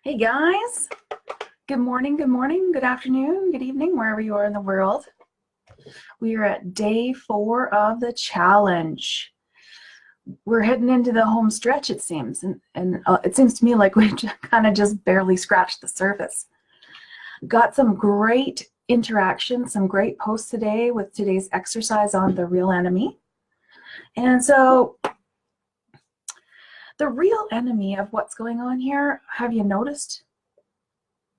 Hey guys, good morning, good afternoon, good evening, wherever you are in the world. We are at day 4 of the challenge. We're heading into the home stretch, it seems, and it seems to me like we've kind of just barely scratched the surface. Got some great interaction, some great posts today with today's exercise on the real enemy. And so the real enemy of what's going on here, have you noticed?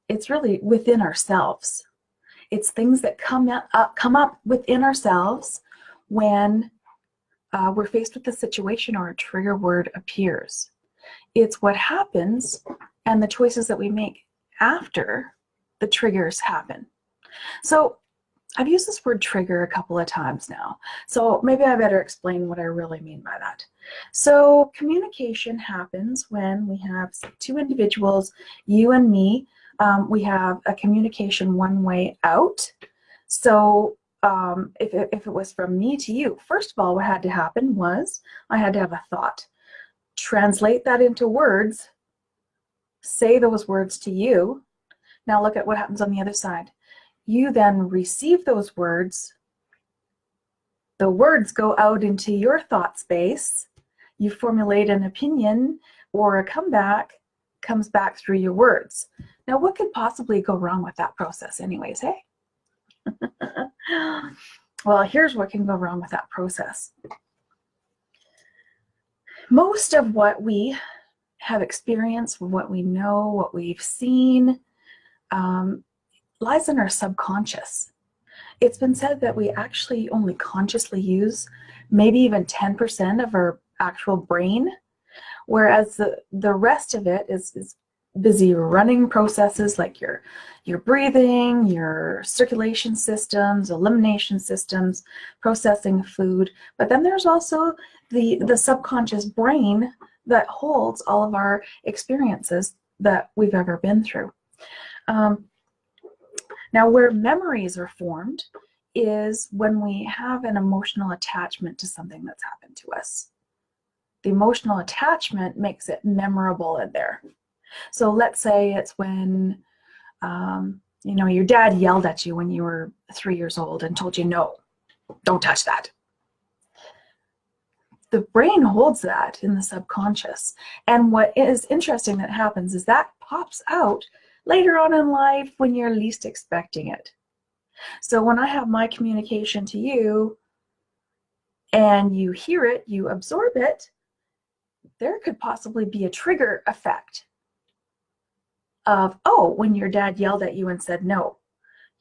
It's really within ourselves. It's things that come up within ourselves when we're faced with a situation or a trigger word appears. It's what happens and the choices that we make after the triggers happen. So I've used this word trigger a couple of times now, so maybe I better explain what I really mean by that. So communication happens when we have two individuals, you and me. We have a communication one way out. So if it was from me to you, first of all, what had to happen was I had to have a thought, translate that into words, say those words to you. Now look at what happens on the other side. You then receive those words. The words go out into your thought space. You formulate an opinion or a comeback, comes back through your words. Now, what could possibly go wrong with that process anyways, hey? Well, here's what can go wrong with that process. Most of what we have experienced, what we know, what we've seen, lies in our subconscious. It's been said that we actually only consciously use maybe even 10% of our actual brain, whereas the rest of it is busy running processes like your breathing, your circulation systems, elimination systems, processing food. But then there's also the subconscious brain that holds all of our experiences that we've ever been through. Now, where memories are formed is when we have an emotional attachment to something that's happened to us. The emotional attachment makes it memorable in there. So let's say it's when, your dad yelled at you when you were 3 years old and told you, no, don't touch that. The brain holds that in the subconscious. And what is interesting that happens is that pops out later on in life when you're least expecting it. So when I have my communication to you and you hear it, you absorb it, there could possibly be a trigger effect of, oh, when your dad yelled at you and said no,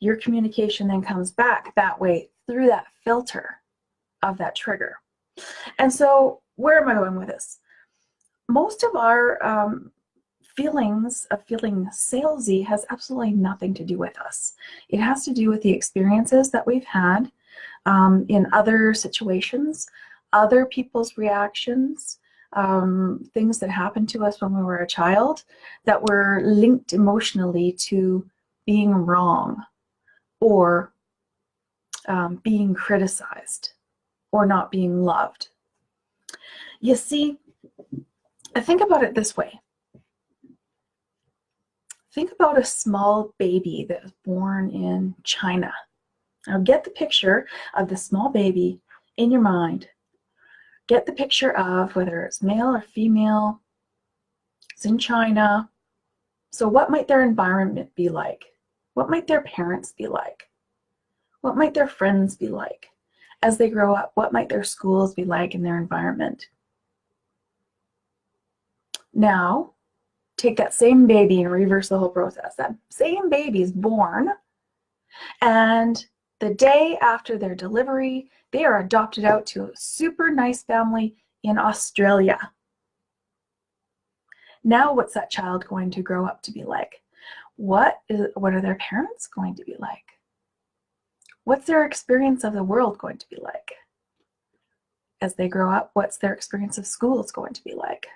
your communication then comes back that way through that filter of that trigger. And so where am I going with this? Most of our feelings of feeling salesy has absolutely nothing to do with us. It has to do with the experiences that we've had in other situations, other people's reactions, things that happened to us when we were a child that were linked emotionally to being wrong or being criticized or not being loved. You see, think about it this way. Think about a small baby that was born in China. Now get the picture of the small baby in your mind. Get the picture of whether it's male or female. It's in China. So what might their environment be like? What might their parents be like? What might their friends be like? As they grow up, what might their schools be like in their environment? Now, take that same baby and reverse the whole process. That same baby is born, and the day after their delivery, they are adopted out to a super nice family in Australia. Now, what's that child going to grow up to be like? What are their parents going to be like? What's their experience of the world going to be like? As they grow up, what's their experience of school is going to be like?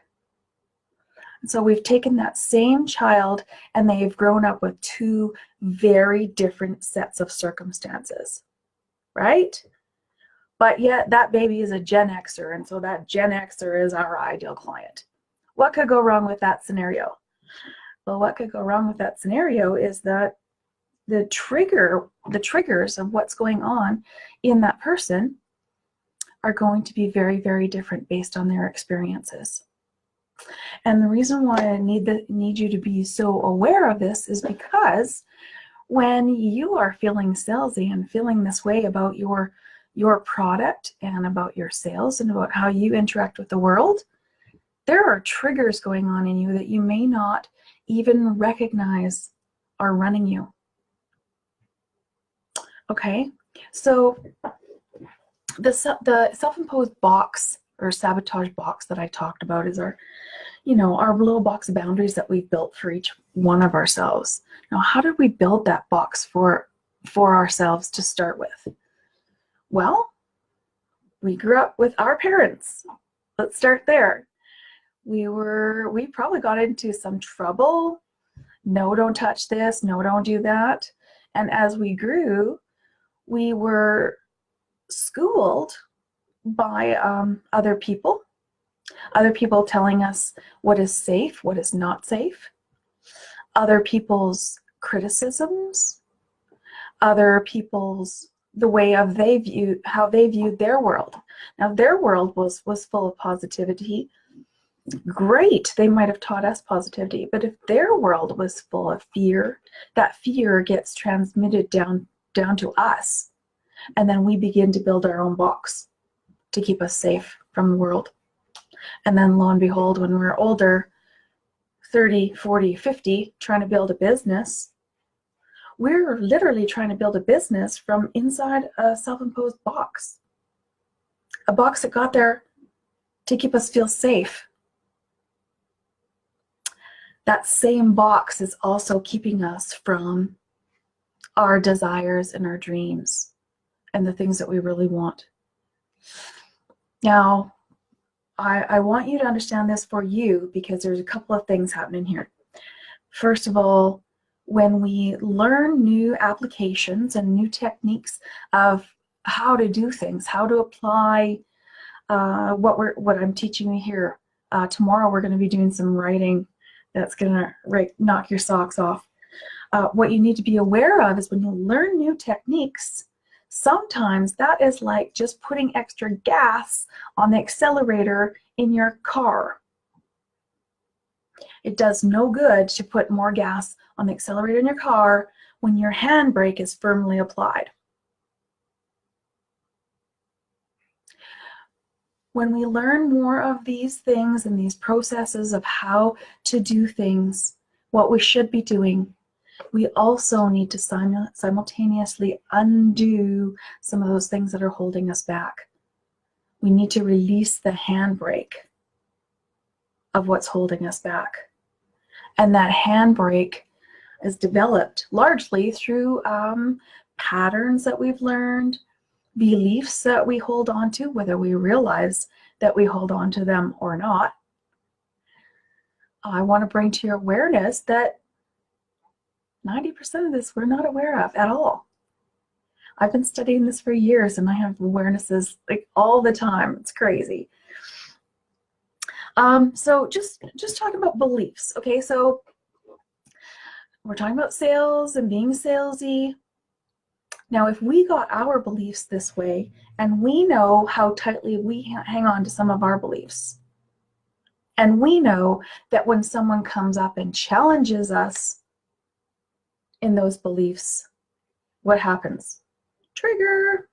And so we've taken that same child and they've grown up with two very different sets of circumstances, right? But yet that baby is a Gen Xer, and so that Gen Xer is our ideal client. What could go wrong with that scenario? Well, what could go wrong with that scenario is that the triggers of what's going on in that person are going to be very, very different based on their experiences. And the reason why I need you to be so aware of this is because when you are feeling salesy and feeling this way about your product and about your sales and about how you interact with the world, there are triggers going on in you that you may not even recognize are running you. Okay, so the self-imposed box or sabotage box that I talked about is our little box of boundaries that we've built for each one of ourselves. Now, how did we build that box for ourselves to start with? Well, we grew up with our parents. Let's start there. We probably got into some trouble. No, don't touch this. No, don't do that. And as we grew, we were schooled by other people telling us what is safe, what is not safe, other people's criticisms, other people's the way of how they viewed their world. Now, their world was full of positivity. Great, they might have taught us positivity, but if their world was full of fear, that fear gets transmitted down to us, and then we begin to build our own box to keep us safe from the world. And then lo and behold, when we're older, 30, 40, 50, trying to build a business, we're literally trying to build a business from inside a self-imposed box. A box that got there to keep us feel safe. That same box is also keeping us from our desires and our dreams and the things that we really want. Now, I want you to understand this for you because there's a couple of things happening here. First of all, when we learn new applications and new techniques of how to do things, how to apply what I'm teaching you here. Tomorrow we're going to be doing some writing that's going to knock your socks off. What you need to be aware of is when you learn new techniques, sometimes that is like just putting extra gas on the accelerator in your car. It does no good to put more gas on the accelerator in your car when your handbrake is firmly applied. When we learn more of these things and these processes of how to do things, what we should be doing, we also need to simultaneously undo some of those things that are holding us back. We need to release the handbrake of what's holding us back. And that handbrake is developed largely through patterns that we've learned, beliefs that we hold on to, whether we realize that we hold on to them or not. I want to bring to your awareness that 90% of this we're not aware of at all. I've been studying this for years and I have awarenesses like all the time. It's crazy. So just talking about beliefs. Okay, so we're talking about sales and being salesy. Now, if we got our beliefs this way and we know how tightly we hang on to some of our beliefs, and we know that when someone comes up and challenges us in those beliefs, what happens? Trigger,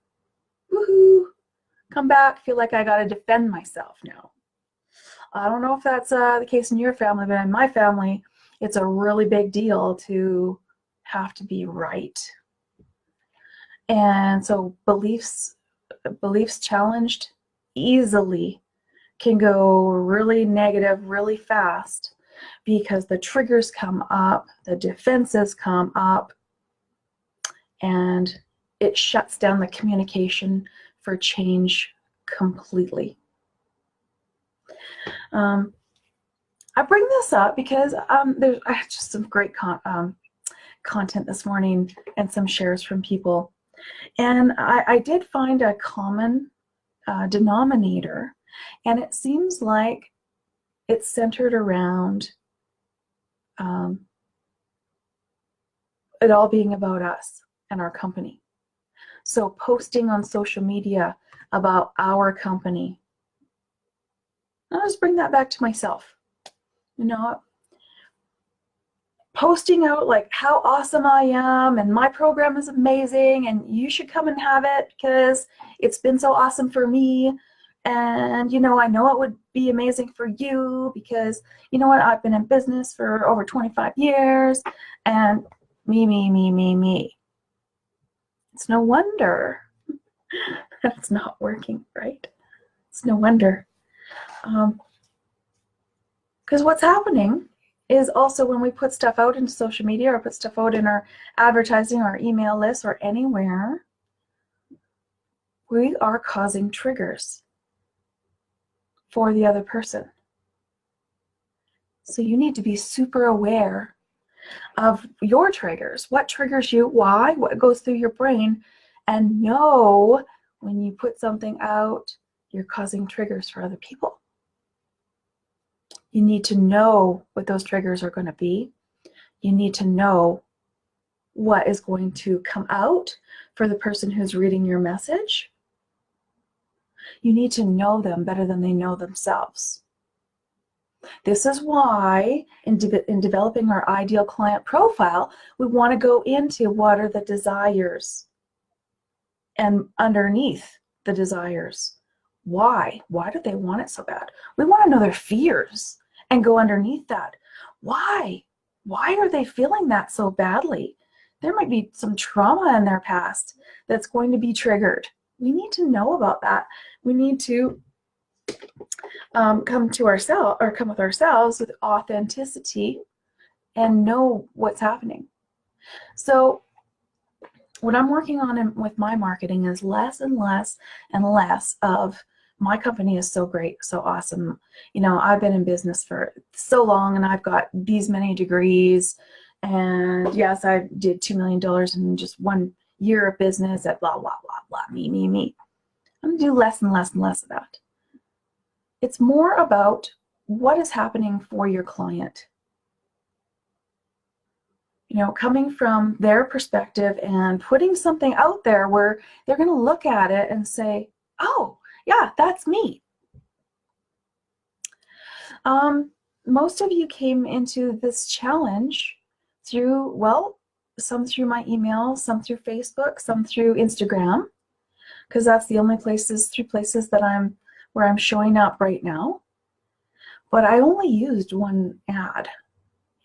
woohoo, come back, feel like I got to defend myself now. I don't know if that's the case in your family, but in my family, it's a really big deal to have to be right. And so beliefs challenged easily can go really negative really fast because the triggers come up, the defenses come up, and it shuts down the communication for change completely. I bring this up because I had just some great content this morning and some shares from people. And I did find a common denominator, and it seems like it's centered around it all being about us and our company. So posting on social media about our company. I'll just bring that back to myself. You know, posting out like how awesome I am and my program is amazing and you should come and have it because it's been so awesome for me. And, you know, I know it would be amazing for you because, you know what, I've been in business for over 25 years and me. It's no wonder that it's not working, right? It's no wonder. Because what's happening is also when we put stuff out into social media or put stuff out in our advertising or email lists or anywhere, we are causing triggers for the other person. So you need to be super aware of your triggers, what triggers you, why, what goes through your brain, and know when you put something out, you're causing triggers for other people. You need to know what those triggers are going to be. You need to know what is going to come out for the person who's reading your message. You need to know them better than they know themselves. This is why in developing our ideal client profile, we want to go into what are the desires and underneath the desires. Why? Why do they want it so bad? We want to know their fears and go underneath that. Why? Why are they feeling that so badly? There might be some trauma in their past that's going to be triggered. We need to know about that. We need to come with ourselves with authenticity and know what's happening. So what I'm working on with my marketing is less and less and less of my company is so great, so awesome. You know, I've been in business for so long and I've got these many degrees. And yes, I did $2 million in just 1 year of business at blah, blah, blah, blah, me. I'm going to do less and less and less of that. It's more about what is happening for your client. You know, coming from their perspective and putting something out there where they're going to look at it and say, oh, yeah, that's me. Most of you came into this challenge through, well, some through my email, some through Facebook, some through Instagram, because that's the only places that where I'm showing up right now. But I only used one ad,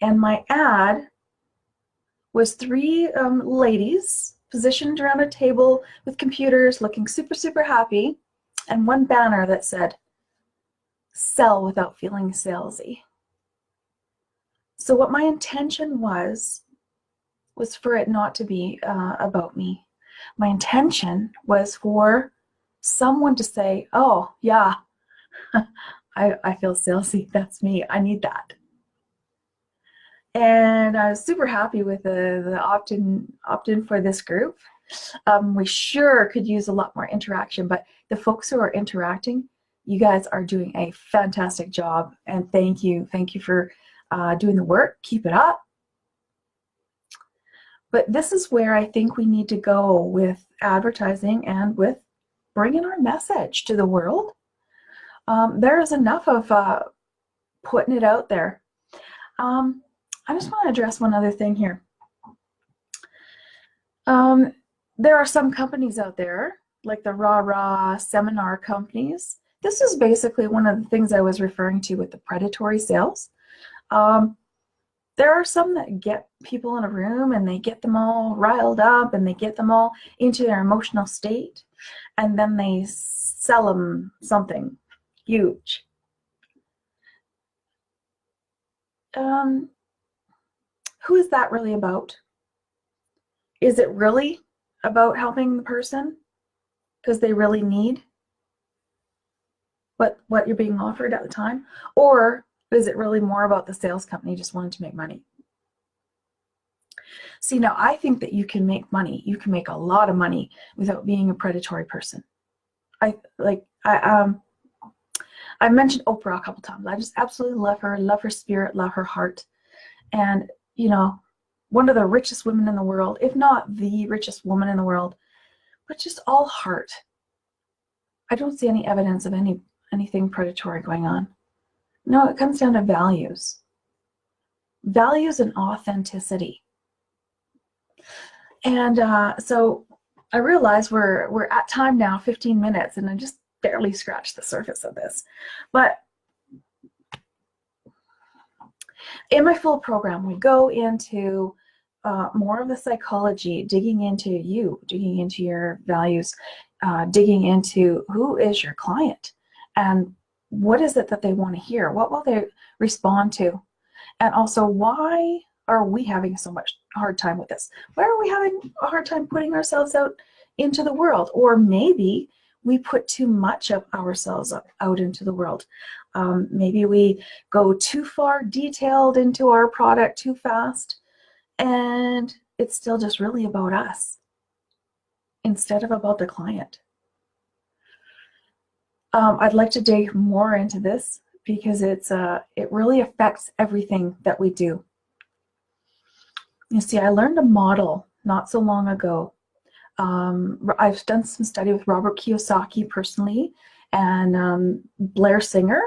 and my ad was 3 ladies positioned around a table with computers looking super, super happy, and one banner that said, sell without feeling salesy. So what my intention was for it not to be about me. My intention was for someone to say, oh, yeah, I feel salesy. That's me. I need that. And I was super happy with the opt-in for this group. We sure could use a lot more interaction, but the folks who are interacting, you guys are doing a fantastic job, and thank you for doing the work. Keep it up. But this is where I think we need to go with advertising and with bringing our message to the world. There is enough of putting it out there. I just want to address one other thing here. There are some companies out there, like the rah-rah seminar companies. This is basically one of the things I was referring to with the predatory sales. There are some that get people in a room and they get them all riled up and they get them all into their emotional state, and then they sell them something huge. Who is that really about? Is it really about helping the person because they really need what you're being offered at the time? Or is it really more about the sales company just wanting to make money? See, now I think that you can make money. You can make a lot of money without being a predatory person. I mentioned Oprah a couple times. I just absolutely love her spirit, love her heart. And, you know, one of the richest women in the world, if not the richest woman in the world, but just all heart. I don't see any evidence of anything predatory going on. No, it comes down to values. Values and authenticity. And so I realize we're at time now, 15 minutes, and I just barely scratched the surface of this. But in my full program, we go into more of the psychology, digging into you, digging into your values, digging into who is your client and what is it that they want to hear? What will they respond to? And also, why are we having so much hard time with this? Why are we having a hard time putting ourselves out into the world? Or maybe we put too much of ourselves out into the world. Maybe we go too far detailed into our product too fast, and it's still just really about us instead of about the client. I'd like to dig more into this because it really affects everything that we do. You see, I learned a model not so long ago. I've done some study with Robert Kiyosaki personally, and Blair Singer.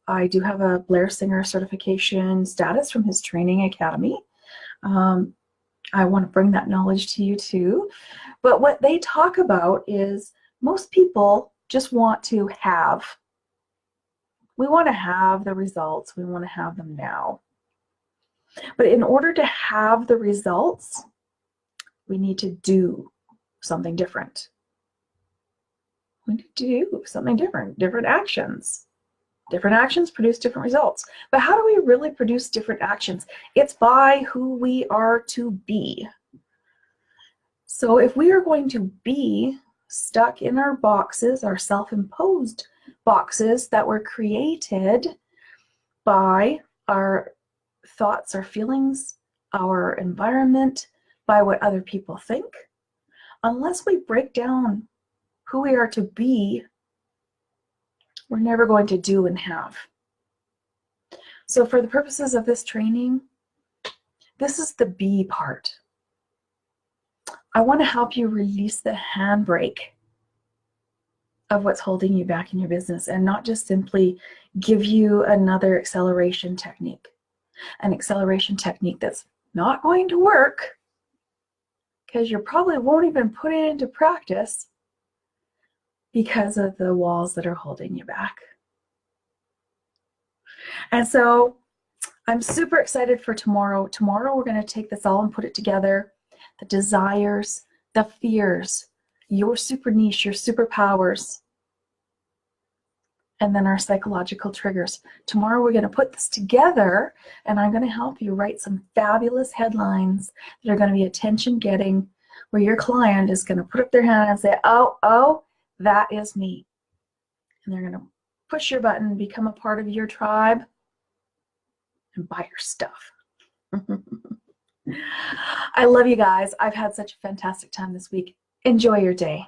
I do have a Blair Singer certification status from his training academy. I want to bring that knowledge to you too. But what they talk about is most people just want to have. We want to have the results. We want to have them now. But in order to have the results, we need to do something different. We need to do something different, different actions. Different actions produce different results. But how do we really produce different actions? It's by who we are to be. So if we are going to be stuck in our boxes, our self-imposed boxes that were created by our thoughts, our feelings, our environment, by what other people think, unless we break down who we are to be, we're never going to do and have. So for the purposes of this training, this is the be part. I want to help you release the handbrake of what's holding you back in your business and not just simply give you another acceleration technique. An acceleration technique that's not going to work because you probably won't even put it into practice because of the walls that are holding you back. And so I'm super excited for tomorrow. Tomorrow we're going to take this all and put it together. The desires, the fears, your super niche, your superpowers, and then our psychological triggers. Tomorrow we're going to put this together, and I'm going to help you write some fabulous headlines that are going to be attention-getting, where your client is going to put up their hand and say, oh, that is me. And they're going to push your button, become a part of your tribe, and buy your stuff. I love you guys. I've had such a fantastic time this week. Enjoy your day.